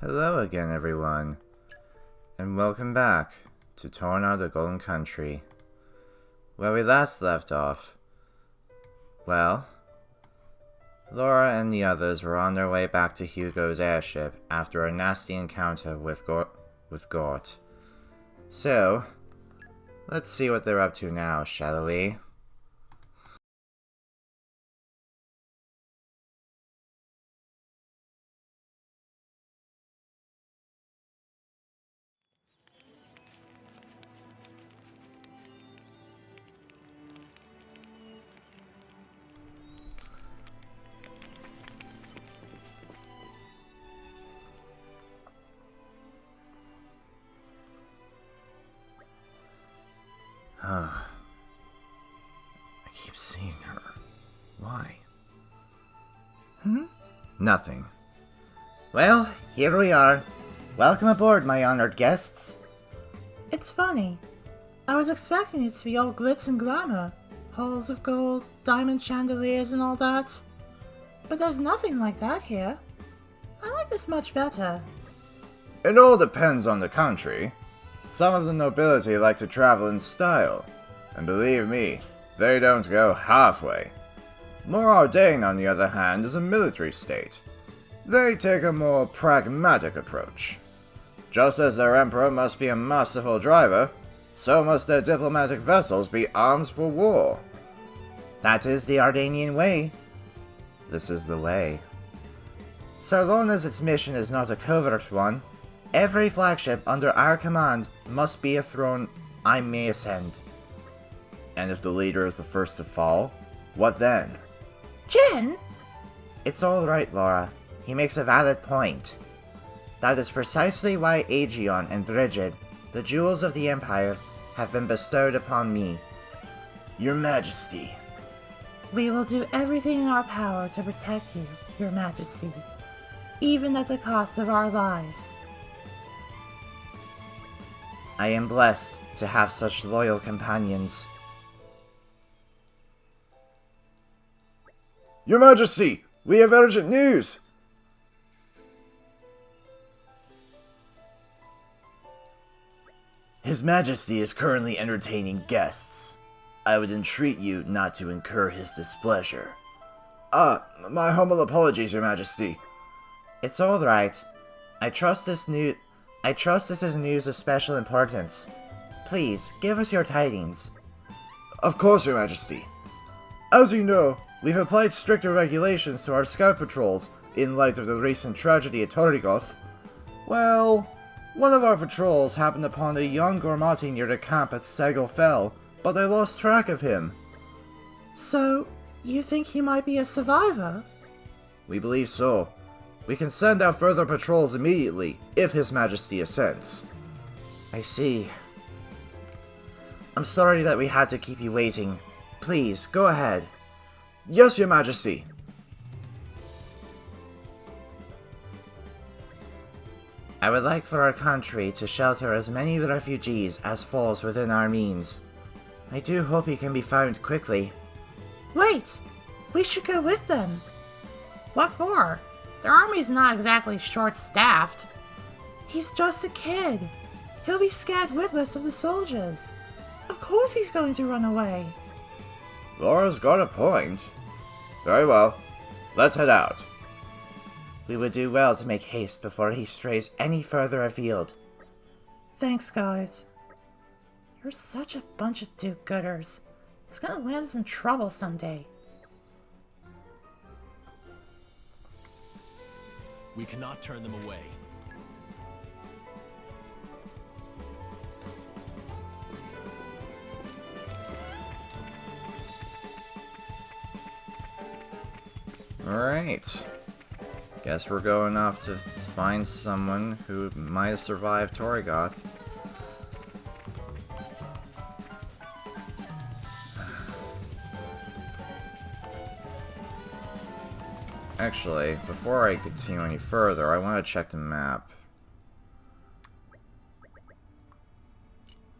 Hello again, everyone, and welcome back to Torna, the Golden Country. Where we last left off, well, Laura and the others were on their way back to Hugo's airship after a nasty encounter with Gort. So, let's see what they're up to now, shall we? I keep seeing her. Why? Nothing. Well, here we are. Welcome aboard, my honored guests. It's funny. I was expecting it to be all glitz and glamour. Halls of gold, diamond chandeliers and all that. But there's nothing like that here. I like this much better. It all depends on the country. Some of the nobility like to travel in style, and believe me, they don't go halfway. Moradin, on the other hand, is a military state. They take a more pragmatic approach. Just as their emperor must be a masterful driver, so must their diplomatic vessels be armed for war. That is the Ardanian way. This is the way. So long as its mission is not a covert one, every flagship under our command must be a throne I may ascend. And if the leader is the first to fall, what then? Jin? It's alright, Laura. He makes a valid point. That is precisely why Aegeon and Brigid, the jewels of the Empire, have been bestowed upon me. Your Majesty. We will do everything in our power to protect you, Your Majesty, even at the cost of our lives. I am blessed to have such loyal companions. Your Majesty, we have urgent news! His Majesty is currently entertaining guests. I would entreat you not to incur his displeasure. My humble apologies, Your Majesty. It's all right. I trust this is news of special importance. Please, give us your tidings. Of course, Your Majesty. As you know, we've applied stricter regulations to our scout patrols in light of the recent tragedy at Torrigoth. Well, one of our patrols happened upon a young Gormati near the camp at Segel Fell, but I lost track of him. So, you think he might be a survivor? We believe so. We can send out further patrols immediately, if His Majesty assents. I see. I'm sorry that we had to keep you waiting. Please, go ahead. Yes, Your Majesty. I would like for our country to shelter as many refugees as falls within our means. I do hope he can be found quickly. Wait! We should go with them! What for? Their army's not exactly short-staffed. He's just a kid. He'll be scared witless of the soldiers. Of course he's going to run away. Laura's got a point. Very well. Let's head out. We would do well to make haste before he strays any further afield. Thanks, guys. You're such a bunch of do-gooders. It's gonna land us in trouble someday. We cannot turn them away. Alright. Guess we're going off to find someone who might have survived Torrigoth. Actually, before I continue any further, I want to check the map.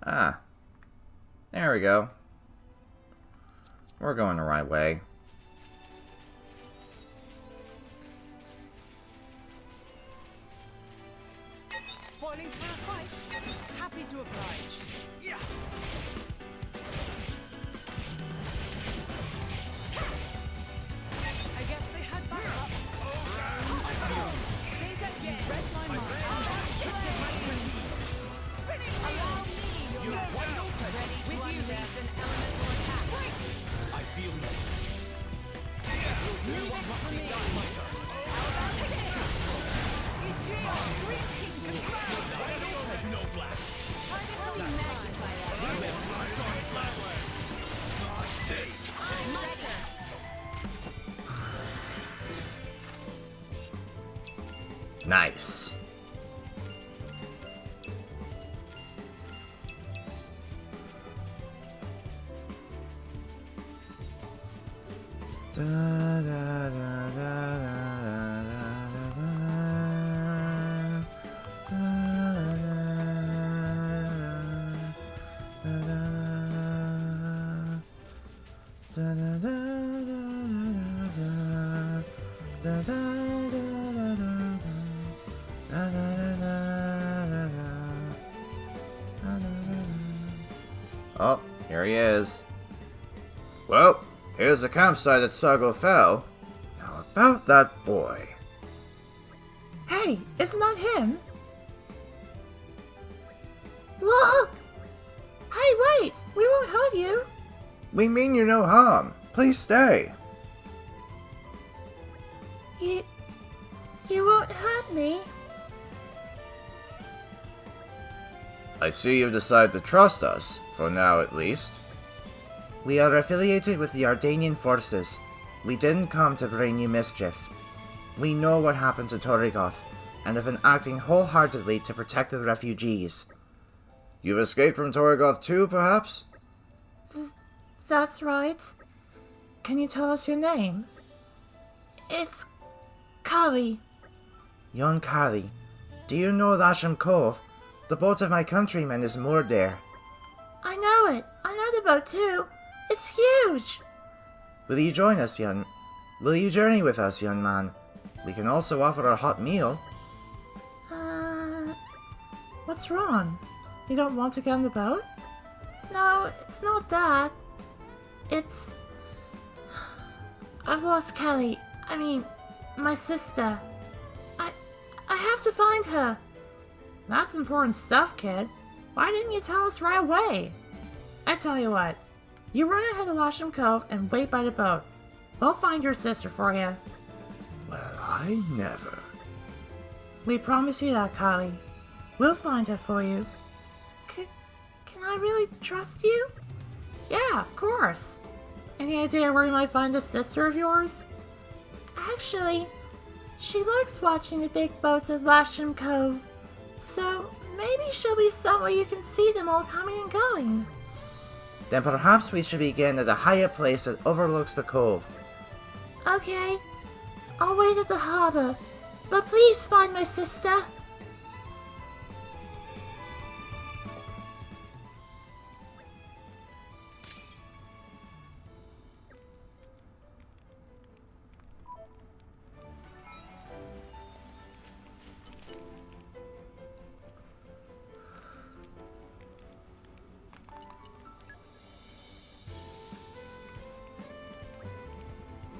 Ah. There we go. We're going the right way. Nice. Da, da, da, da, da, oh, here he is. Well, here's the campsite at Sargo Fell. Now about that boy. Hey, isn't that him? Whoa! Hey, wait! We won't hurt you! We mean you no harm. Please stay. You won't hurt me? I see you've decided to trust us, for now at least. We are affiliated with the Ardanian forces. We didn't come to bring you mischief. We know what happened to Torrigoth, and have been acting wholeheartedly to protect the refugees. You've escaped from Torrigoth too, perhaps? That's right. Can you tell us your name? It's Kali. Young Kali, do you know Lasham Cove? The boat of my countrymen is moored there. I know it. I know the boat too. It's huge. Will you join us, Will you journey with us, young man? We can also offer a hot meal. What's wrong? You don't want to get on the boat? No, it's not that. It's... I've lost Kelly. I mean, my sister. I have to find her. That's important stuff, kid. Why didn't you tell us right away? I tell you what. You run ahead of Lasham Cove and wait by the boat. We'll find your sister for you. Well, I never. We promise you that, Kali. We'll find her for you. Can I really trust you? Yeah, of course. Any idea where you might find a sister of yours? Actually, she likes watching the big boats at Lasham Cove. So, maybe she'll be somewhere you can see them all coming and going. Then perhaps we should begin at a higher place that overlooks the cove. Okay. I'll wait at the harbor. But please find my sister.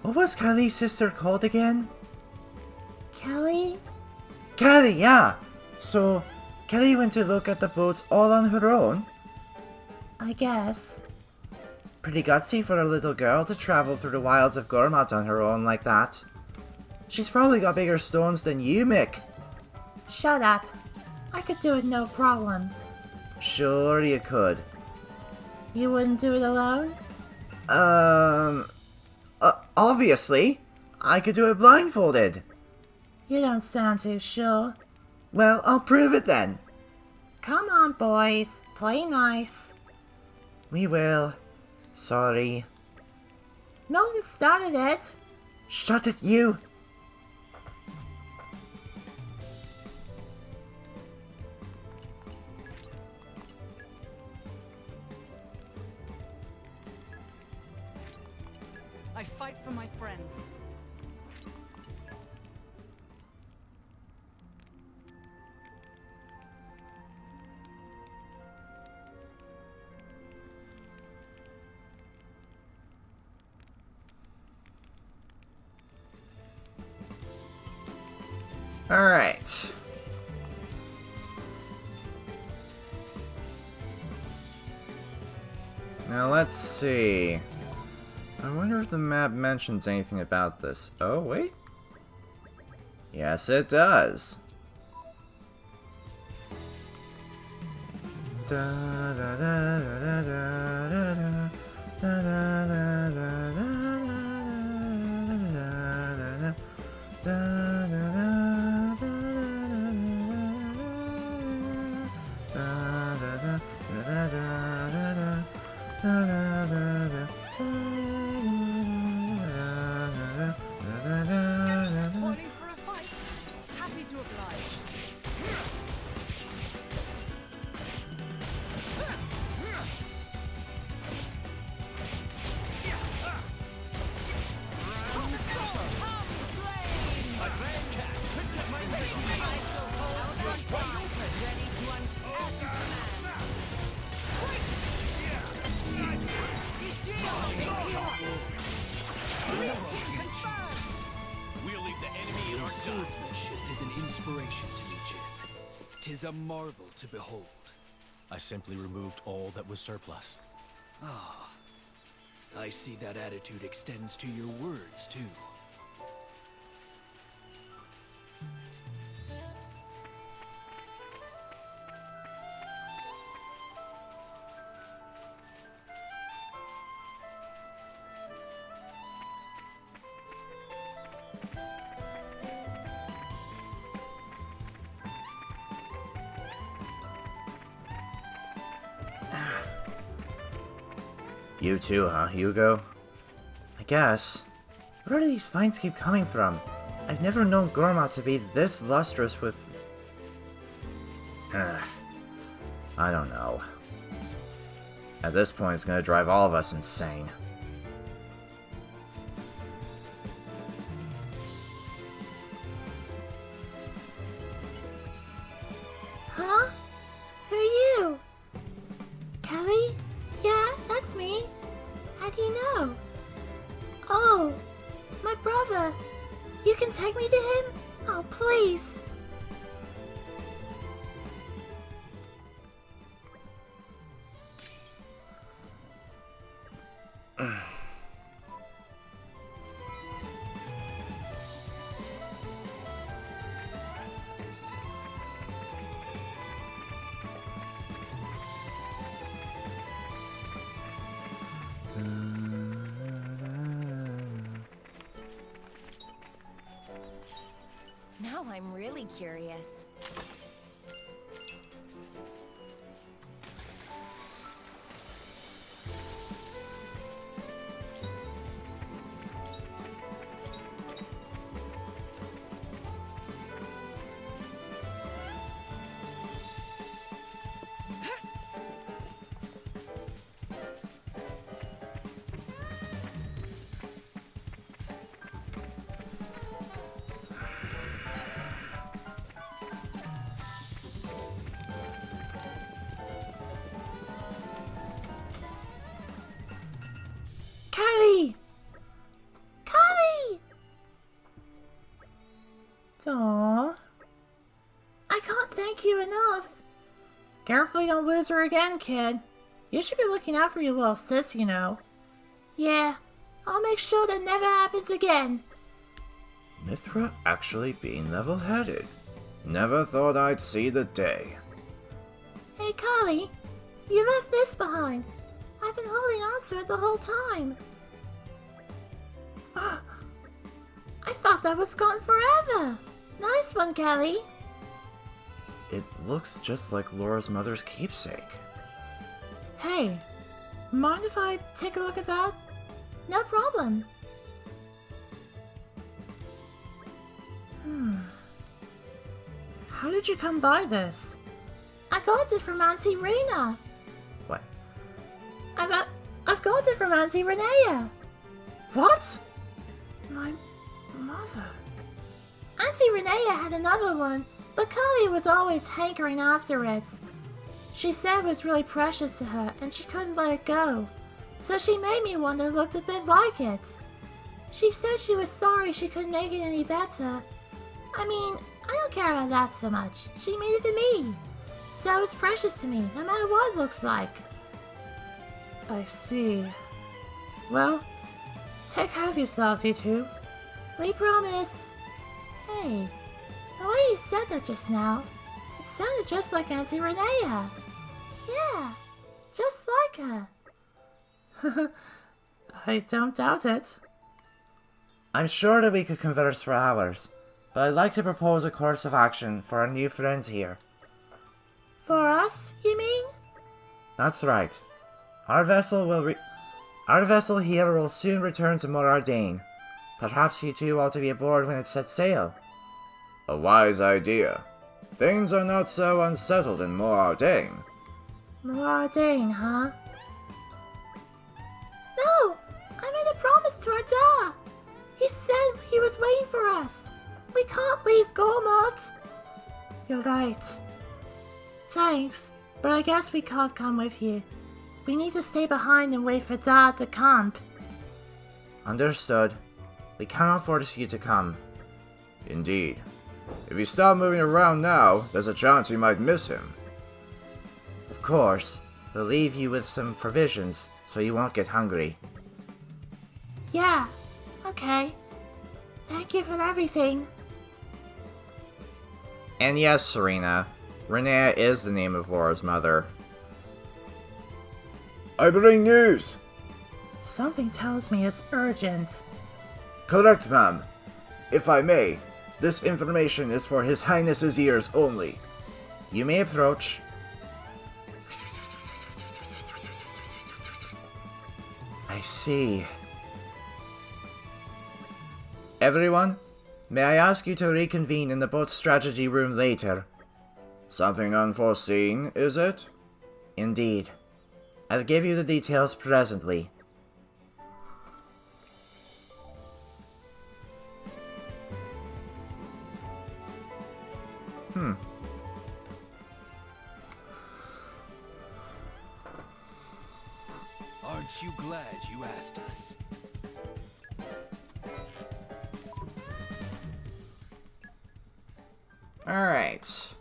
What was Kelly's sister called again? Kelly? Kelly, yeah! So, Kelly went to look at the boats all on her own? I guess. Pretty gutsy for a little girl to travel through the wilds of Gormat on her own like that. She's probably got bigger stones than you, Mick. Shut up. I could do it no problem. Sure you could. You wouldn't do it alone? Obviously. I could do it blindfolded. You don't sound too sure. Well, I'll prove it then. Come on, boys. Play nice. We will. Sorry. Milton started it. Shut it, you. I fight for my friends. Alright. Now let's see. I wonder if the map mentions anything about this. Oh, wait. Yes, it does. Da, da, da, da, da, da, da, da, da, da, da, Spawning for a fight. Happy to oblige. We'll leave the enemy in our dust. Swordsmanship is an inspiration to me, Jin. 'Tis a marvel to behold. I simply removed all that was surplus. I see that attitude extends to your words, too. You too, huh, Hugo? I guess. Where do these vines keep coming from? I've never known Gorma to be this lustrous with... I don't know. At this point, it's gonna drive all of us insane. Huh? Who are you? Kelly? Yeah, that's me. How do you know? Oh, my brother. You can take me to him? Oh, please. Now I'm really curious. Kelly! Kelly! Aww. I can't thank you enough. Carefully don't lose her again, kid. You should be looking out for your little sis, you know. Yeah, I'll make sure that never happens again. Mithra actually being level-headed. Never thought I'd see the day. Hey, Carly, you left this behind. I've been holding on to it the whole time. I thought that was gone forever. Nice one, Kelly. It looks just like Laura's mother's keepsake. Hey, mind if I take a look at that? No problem. How did you come by this? I got it from Auntie Rena. What? I've got it from Auntie Renea. What? My mother. Auntie Renea had another one, but Carly was always hankering after it. She said it was really precious to her, and she couldn't let it go. So she made me one that looked a bit like it. She said she was sorry she couldn't make it any better. I mean, I don't care about that so much. She made it for me. So it's precious to me, no matter what it looks like. I see. Well, Take care of yourselves, you two. We promise. Hey, the way you said that just now, it sounded just like Auntie Renea. Yeah, just like her. I don't doubt it. I'm sure that we could converse for hours, but I'd like to propose a course of action for our new friends here. For us, you mean? That's right. Our vessel here will soon return to Morardain. Perhaps you two ought to be aboard when it sets sail. A wise idea. Things are not so unsettled in Morardain. Morardain, huh? No! I made a promise to Radar! He said he was waiting for us! We can't leave Gormott! You're right. Thanks, but I guess we can't come with you. We need to stay behind and wait for Dad at the camp. Understood. We cannot force you to come. Indeed. If you stop moving around now, there's a chance you might miss him. Of course. We'll leave you with some provisions, so you won't get hungry. Yeah, okay. Thank you for everything. And yes, Serena, Renea is the name of Laura's mother. I bring news! Something tells me it's urgent. Correct, ma'am. If I may, this information is for His Highness's ears only. You may approach. I see. Everyone, may I ask you to reconvene in the boat strategy room later? Something unforeseen, is it? Indeed. I'll give you the details presently. Aren't you glad you asked us? Alright.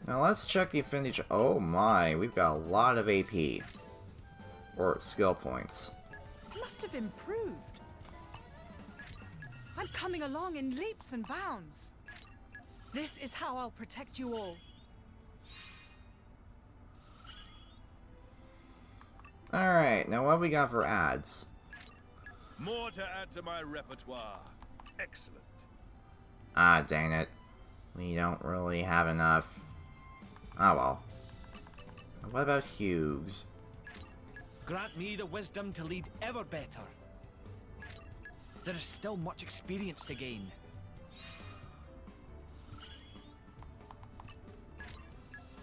Now let's check the affinity. Oh my, we've got a lot of AP. Or skill points. Must have improved. I'm coming along in leaps and bounds. This is how I'll protect you all. Alright, now what we got for ads? More to add to my repertoire. Excellent. Ah, dang it. We don't really have enough. Oh well. What about Hughes? Grant me the wisdom to lead ever better. There is still much experience to gain.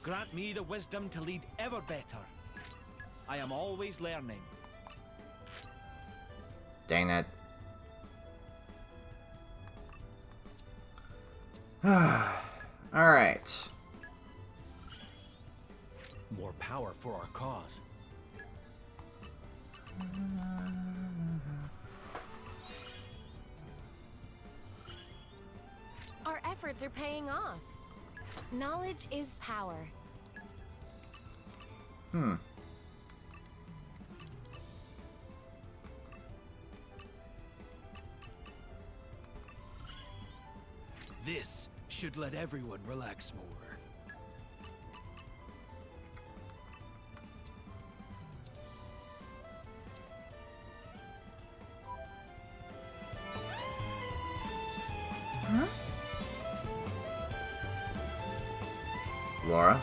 Grant me the wisdom to lead ever better. I am always learning. Dang it. Alright. More power for our cause. Our efforts are paying off. Knowledge is power. This should let everyone relax more. Laura?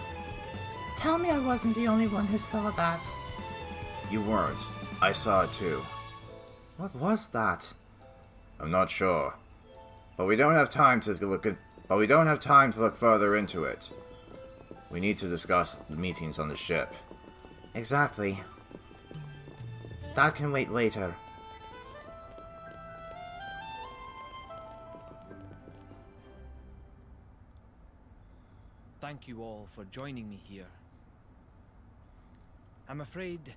Tell me I wasn't the only one who saw that. You weren't. I saw it too. What was that? I'm not sure. But we don't have time to look further into it. We need to discuss the meetings on the ship. Exactly. That can wait later. Thank you all for joining me here. I'm afraid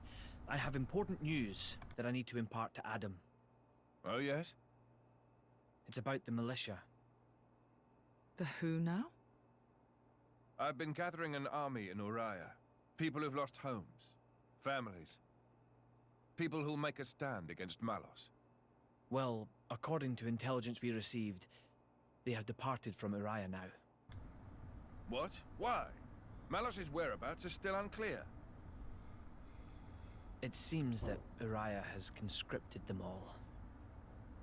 I have important news that I need to impart to Adam. Oh, yes? It's about the militia. The who now? I've been gathering an army in Uriah. People who've lost homes, families. People who'll make a stand against Malos. Well, according to intelligence we received, they have departed from Uriah now. What? Why? Malos's whereabouts are still unclear. It seems that Uriah has conscripted them all.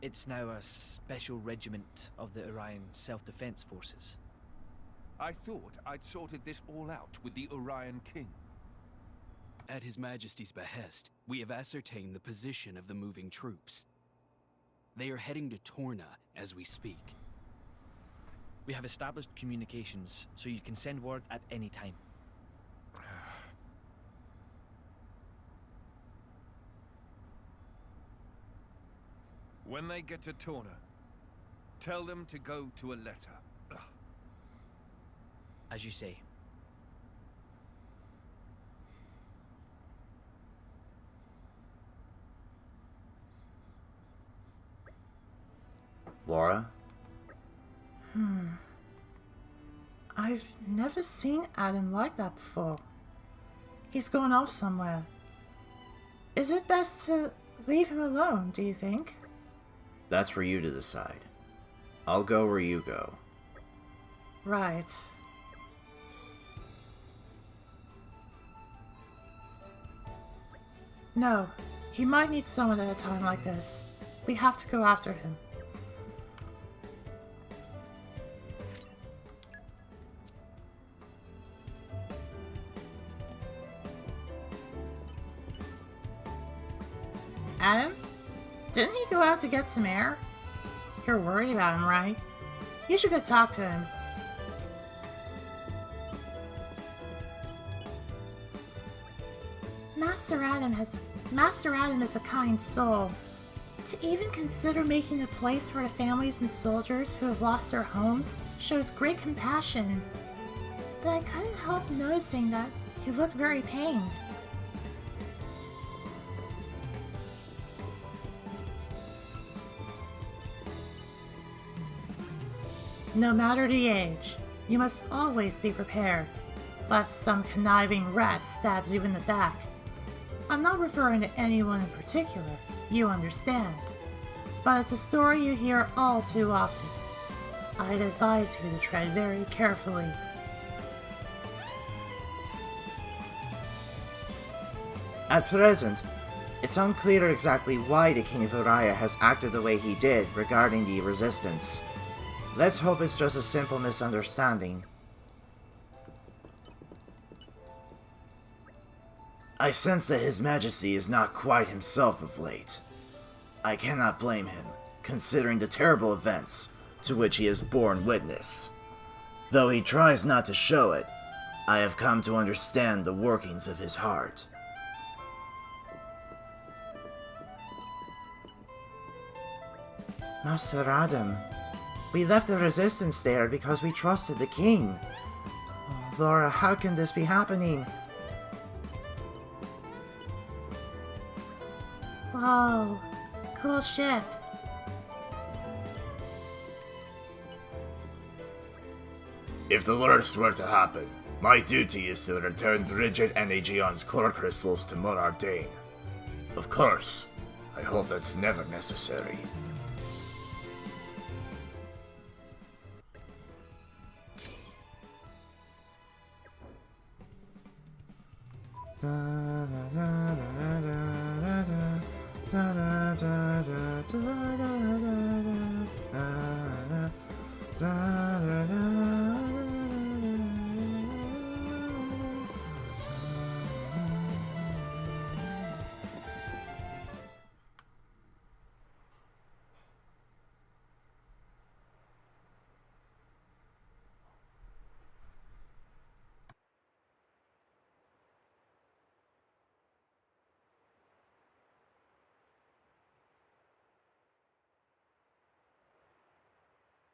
It's now a special regiment of the Urian Self-Defense Forces. I thought I'd sorted this all out with the Urian King. At His Majesty's behest, we have ascertained the position of the moving troops. They are heading to Torna as we speak. We have established communications, so you can send word at any time. When they get to Torna, tell them to go to a letter. Ugh. As you say. Laura? I've never seen Adam like that before. He's gone off somewhere. Is it best to leave him alone, do you think? That's for you to decide. I'll go where you go. Right. No, he might need someone at a time like this. We have to go after him. Adam? Didn't he go out to get some air? You're worried about him, right? You should go talk to him. Master Adam is a kind soul. To even consider making a place for the families and soldiers who have lost their homes shows great compassion. But I couldn't help noticing that he looked very pained. No matter the age, you must always be prepared, lest some conniving rat stabs you in the back. I'm not referring to anyone in particular, you understand, but it's a story you hear all too often. I'd advise you to tread very carefully. At present, it's unclear exactly why the King of Uriah has acted the way he did regarding the resistance. Let's hope it's just a simple misunderstanding. I sense that His Majesty is not quite himself of late. I cannot blame him, considering the terrible events to which he has borne witness. Though he tries not to show it, I have come to understand the workings of his heart. Master Adam, we left the resistance there because we trusted the king. Oh, Laura, how can this be happening? Whoa, cool ship. If the worst were to happen, my duty is to return Bridget and Aegeon's core crystals to Morardane. Of course, I hope that's never necessary.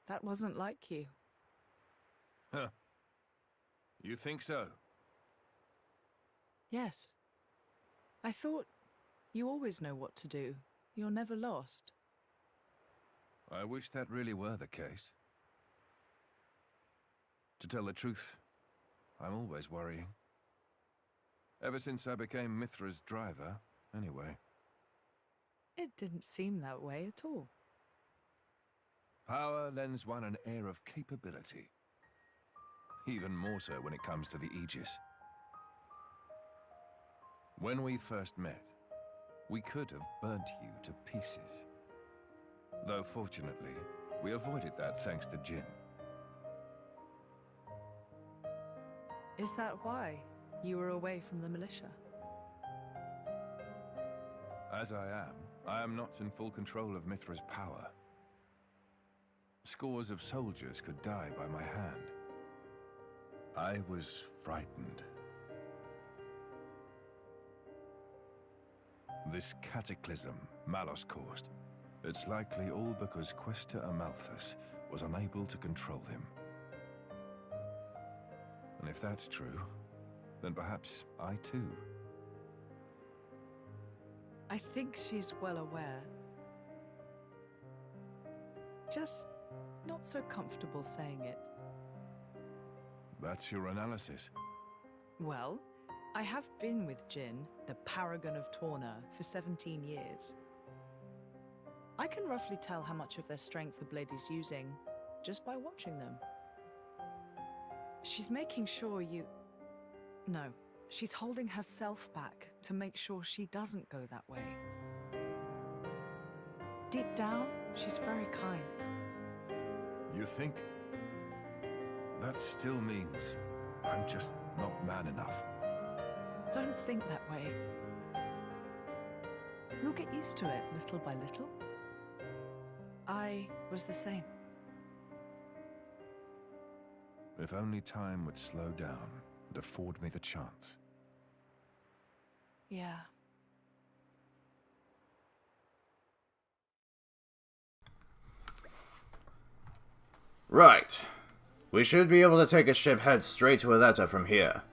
That wasn't like you. Huh. You think so? Yes. I thought you always know what to do. You're never lost. I wish that really were the case. To tell the truth, I'm always worrying. Ever since I became Mithra's driver, anyway. It didn't seem that way at all. Power lends one an air of capability. Even more so when it comes to the Aegis. When we first met, we could have burnt you to pieces. Though fortunately, we avoided that thanks to Jin. Is that why you were away from the militia? As I am not in full control of Mithra's power. Scores of soldiers could die by my hand. I was frightened. This cataclysm Malos caused, it's likely all because Questa Amalthus was unable to control him. And if that's true, then perhaps I too. I think she's well aware. Just not so comfortable saying it. That's your analysis. Well, I have been with Jin, the paragon of Torna, for 17 years. I can roughly tell how much of their strength the blade is using, just by watching them. She's making sure you... No, she's holding herself back to make sure she doesn't go that way. Deep down, she's very kind. You think? That still means I'm just not man enough. Don't think that way. You'll get used to it little by little. I was the same. If only time would slow down and afford me the chance. Yeah. Right. We should be able to take a ship head straight to Aletta from here.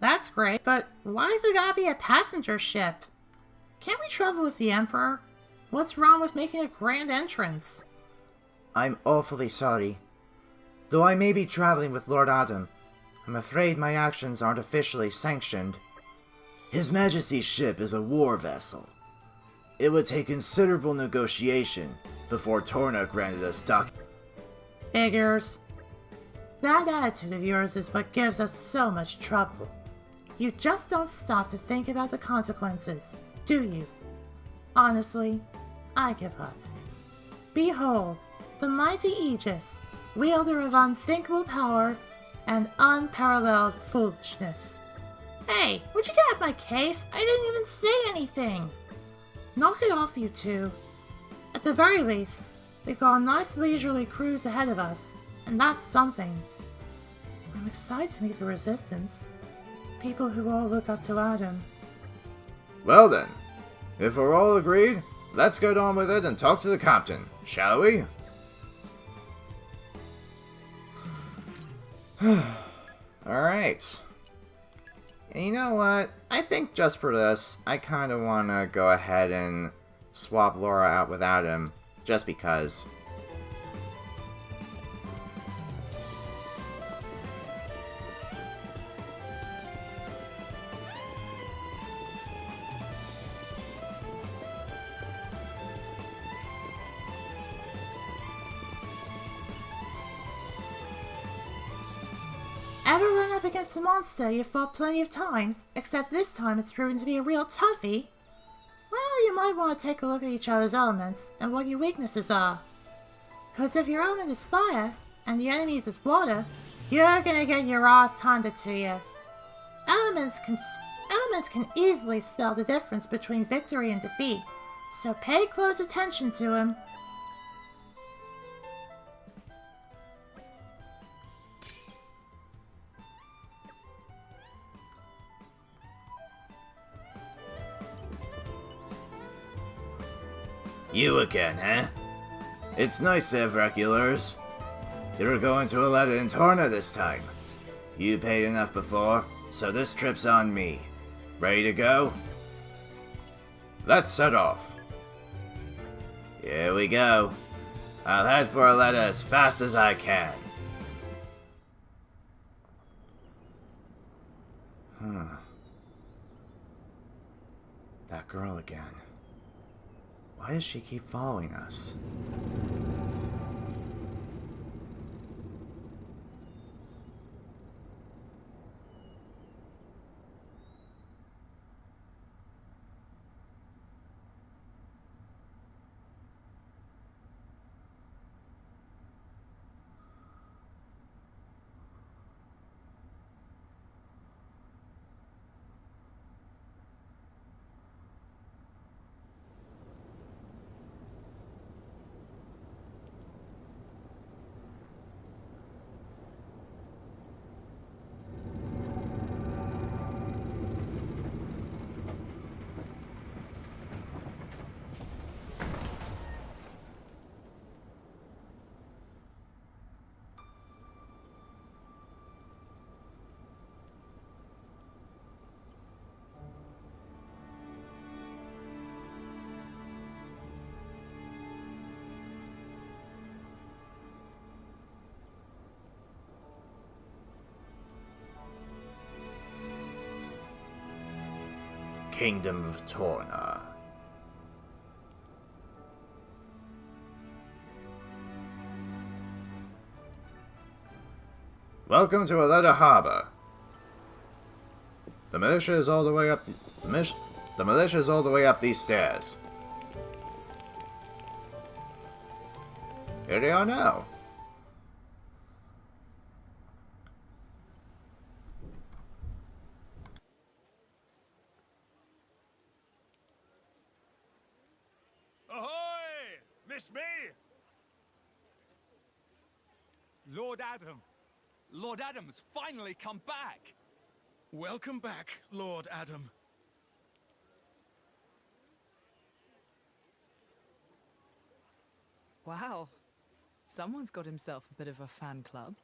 That's great, but why does it gotta be a passenger ship? Can't we travel with the Emperor? What's wrong with making a grand entrance? I'm awfully sorry. Though I may be traveling with Lord Adam, I'm afraid my actions aren't officially sanctioned. His Majesty's ship is a war vessel. It would take considerable negotiation before Torna granted us dock. Figures. That attitude of yours is what gives us so much trouble. You just don't stop to think about the consequences, do you? Honestly, I give up. Behold, the mighty Aegis, wielder of unthinkable power and unparalleled foolishness. Hey, would you get off my case? I didn't even say anything! Knock it off, you two. At the very least, we've got a nice leisurely cruise ahead of us, and that's something. I'm excited to meet the Resistance. People who all look up to Adam. Well then, if we're all agreed, let's get on with it and talk to the captain, shall we? Alright. And you know what? I think just for this, I kind of want to go ahead and swap Laura out with Adam, just because. Ever run up against a monster you've fought plenty of times, except this time it's proven to be a real toughie? Well, you might want to take a look at each other's elements and what your weaknesses are. Cause if your element is fire, and the enemy's is water, you're gonna get your ass handed to you. Elements can easily spell the difference between victory and defeat, so pay close attention to them. You again, huh? It's nice to have regulars. You're going to Aletta and Torna this time. You paid enough before, so this trip's on me. Ready to go? Let's set off. Here we go. I'll head for Aletta as fast as I can. That girl again. Why does she keep following us? Kingdom of Torna. Welcome to Aletta Harbor. The militia is all the way up the militia is all the way up these stairs. Here they are now. Miss me! Lord Adam. Lord Adam's finally come back! Welcome back, Lord Adam. Wow. Someone's got himself a bit of a fan club.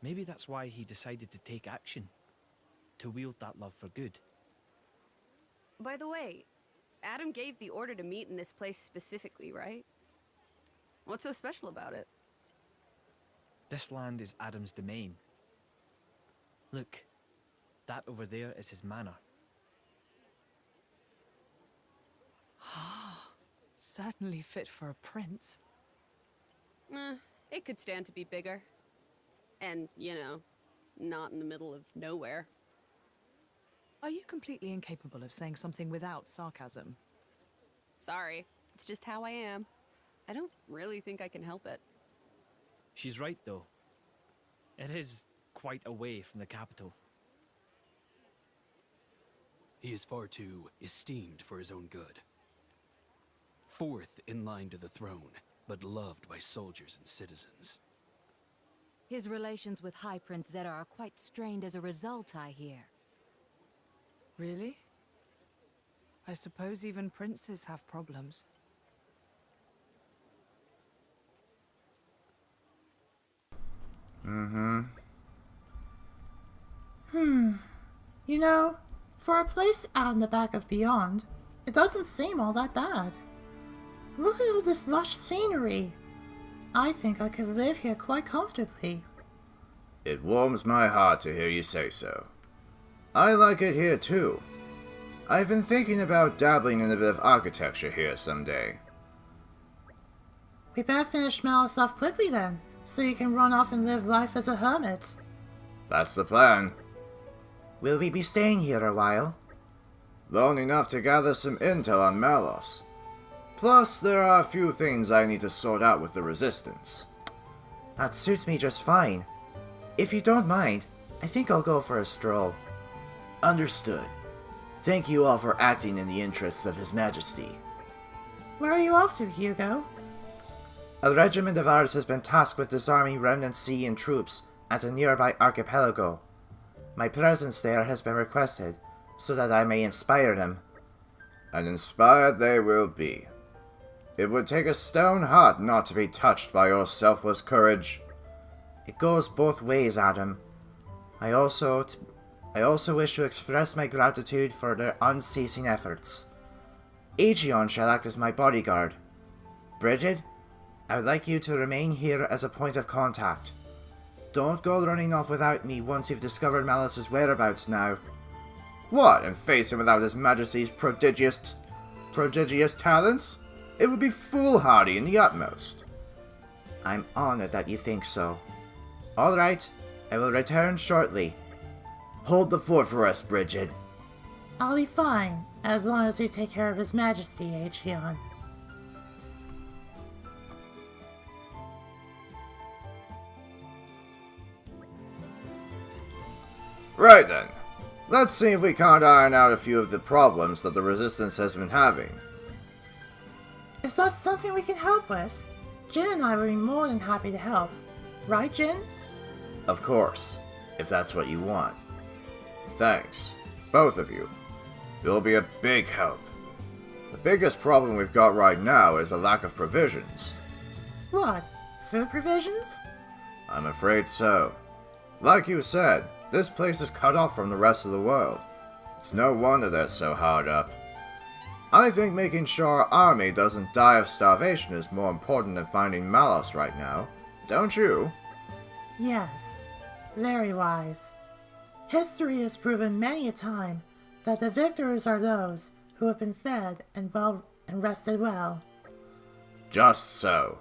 Maybe that's why he decided to take action. To wield that love for good. By the way, Adam gave the order to meet in this place specifically, right? What's so special about it? This land is Adam's domain. Look, that over there is his manor. Certainly fit for a prince. It could stand to be bigger. And, you know, not in the middle of nowhere. Are you completely incapable of saying something without sarcasm? Sorry, it's just how I am. I don't really think I can help it. She's right, though. It is quite away from the capital. He is far too esteemed for his own good. Fourth in line to the throne, but loved by soldiers and citizens. His relations with High Prince Zeta are quite strained as a result, I hear. Really? I suppose even princes have problems. You know, for a place out in the back of Beyond, it doesn't seem all that bad. Look at all this lush scenery. I think I could live here quite comfortably. It warms my heart to hear you say so. I like it here too. I've been thinking about dabbling in a bit of architecture here someday. We better finish Malice off quickly then, so you can run off and live life as a hermit. That's the plan. Will we be staying here a while? Long enough to gather some intel on Malos. Plus, there are a few things I need to sort out with the Resistance. That suits me just fine. If you don't mind, I think I'll go for a stroll. Understood. Thank you all for acting in the interests of His Majesty. Where are you off to, Hugo? A regiment of ours has been tasked with disarming remnant Sea troops at a nearby archipelago. My presence there has been requested, so that I may inspire them. And inspired they will be. It would take a stone heart not to be touched by your selfless courage. It goes both ways, Adam. I also wish to express my gratitude for their unceasing efforts. Aegeon shall act as my bodyguard. Bridget, I would like you to remain here as a point of contact. Don't go running off without me once you've discovered Malice's whereabouts now. What, and face him without His Majesty's prodigious... prodigious talents? It would be foolhardy in the utmost. I'm honored that you think so. Alright, I will return shortly. Hold the fort for us, Bridget. I'll be fine, as long as you take care of His Majesty, Aegeon. Right then. Let's see if we can't iron out a few of the problems that the Resistance has been having. Is that something we can help with? Jin and I would be more than happy to help. Right, Jin? Of course, if that's what you want. Thanks, both of you. You'll be a big help. The biggest problem we've got right now is a lack of provisions. What? Food provisions? I'm afraid so. Like you said, this place is cut off from the rest of the world. It's no wonder they're so hard up. I think making sure our army doesn't die of starvation is more important than finding Malos right now. Don't you? Yes. Very wise. History has proven many a time that the victors are those who have been fed and rested well. Just so.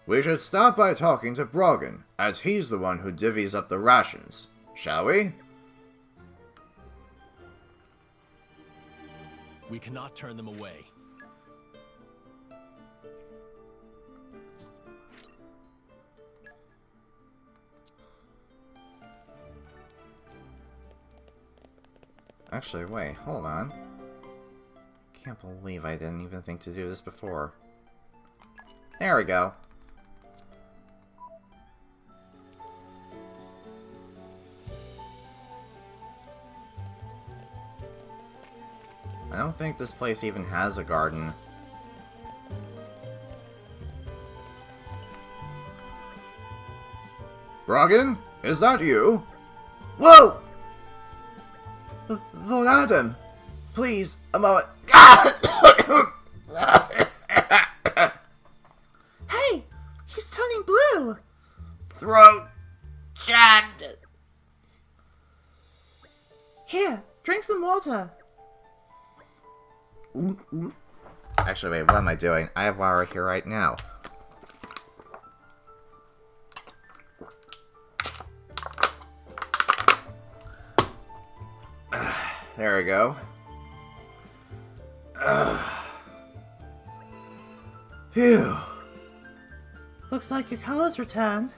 We should start by talking to Brogan, as he's the one who divvies up the rations. Shall we? We cannot turn them away. Actually, wait, hold on. Can't believe I didn't even think to do this before. There we go. I don't think this place even has a garden. Brogan, is that you? Whoa! Lord Adam! Please, a moment. Hey! He's turning blue! Throat chapped. Here, drink some water. Actually, wait, what am I doing? I have water here right now. There we go. Phew. Looks like your color's returned.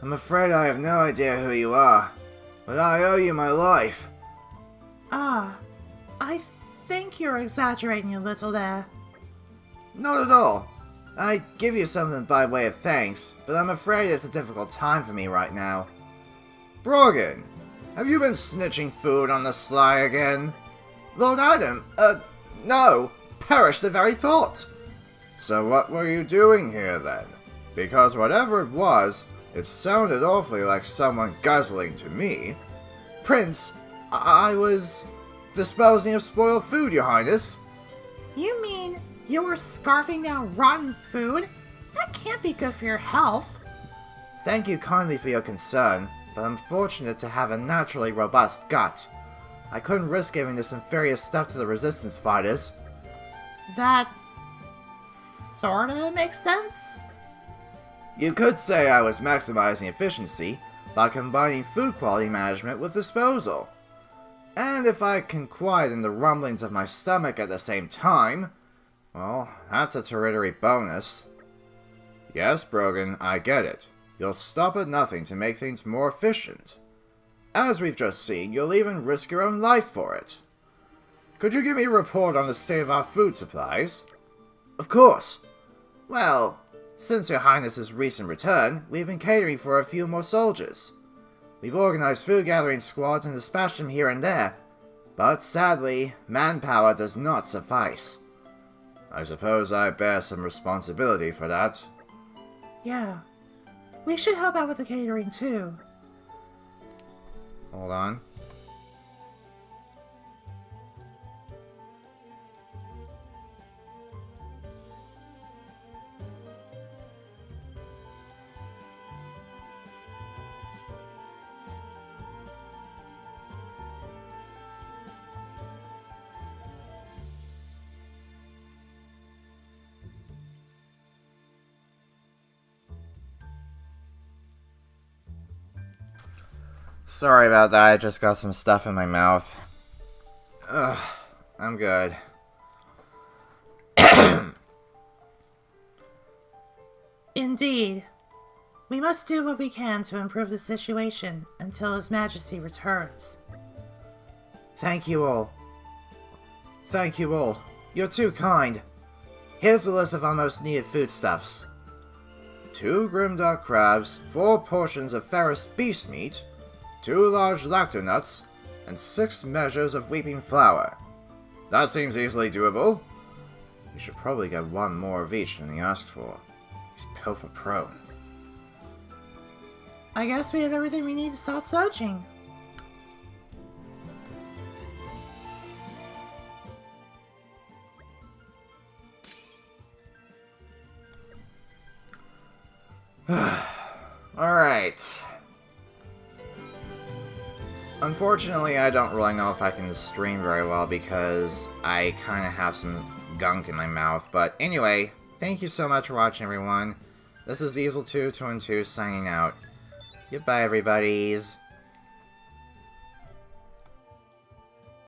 I'm afraid I have no idea who you are, but I owe you my life. Ah, I think you're exaggerating a little there. Not at all. I'd give you something by way of thanks, but I'm afraid it's a difficult time for me right now. Brogan, have you been snitching food on the sly again? Lord Adam, no. Perish the very thought. So what were you doing here then? Because whatever it was, it sounded awfully like someone guzzling to me. Prince, I was disposing of spoiled food, Your Highness. You mean you were scarfing down rotten food? That can't be good for your health. Thank you kindly for your concern, but I'm fortunate to have a naturally robust gut. I couldn't risk giving this inferior stuff to the resistance fighters. That sorta makes sense. You could say I was maximizing efficiency by combining food quality management with disposal. And if I can quieten the rumblings of my stomach at the same time, well, that's a tertiary bonus. Yes, Brogan, I get it. You'll stop at nothing to make things more efficient. As we've just seen, you'll even risk your own life for it. Could you give me a report on the state of our food supplies? Of course. Well, since Your Highness's recent return, we've been catering for a few more soldiers. We've organized food gathering squads and dispatched them here and there, but sadly, manpower does not suffice. I suppose I bear some responsibility for that. Yeah. We should help out with the catering too. Hold on. Sorry about that, I just got some stuff in my mouth. Ugh, I'm good. Indeed. We must do what we can to improve the situation until His Majesty returns. Thank you all. Thank you all. You're too kind. Here's the list of our most needed foodstuffs. 2 grimdark crabs, 4 portions of ferrous beast meat, 2 large lactonuts, and 6 measures of weeping flour. That seems easily doable. We should probably get 1 more of each than he asked for. He's pilfer prone. I guess we have everything we need to start searching. Alright. Unfortunately, I don't really know if I can stream very well because I kind of have some gunk in my mouth. But anyway, thank you so much for watching, everyone. This is Easel222 signing out. Goodbye, everybody's.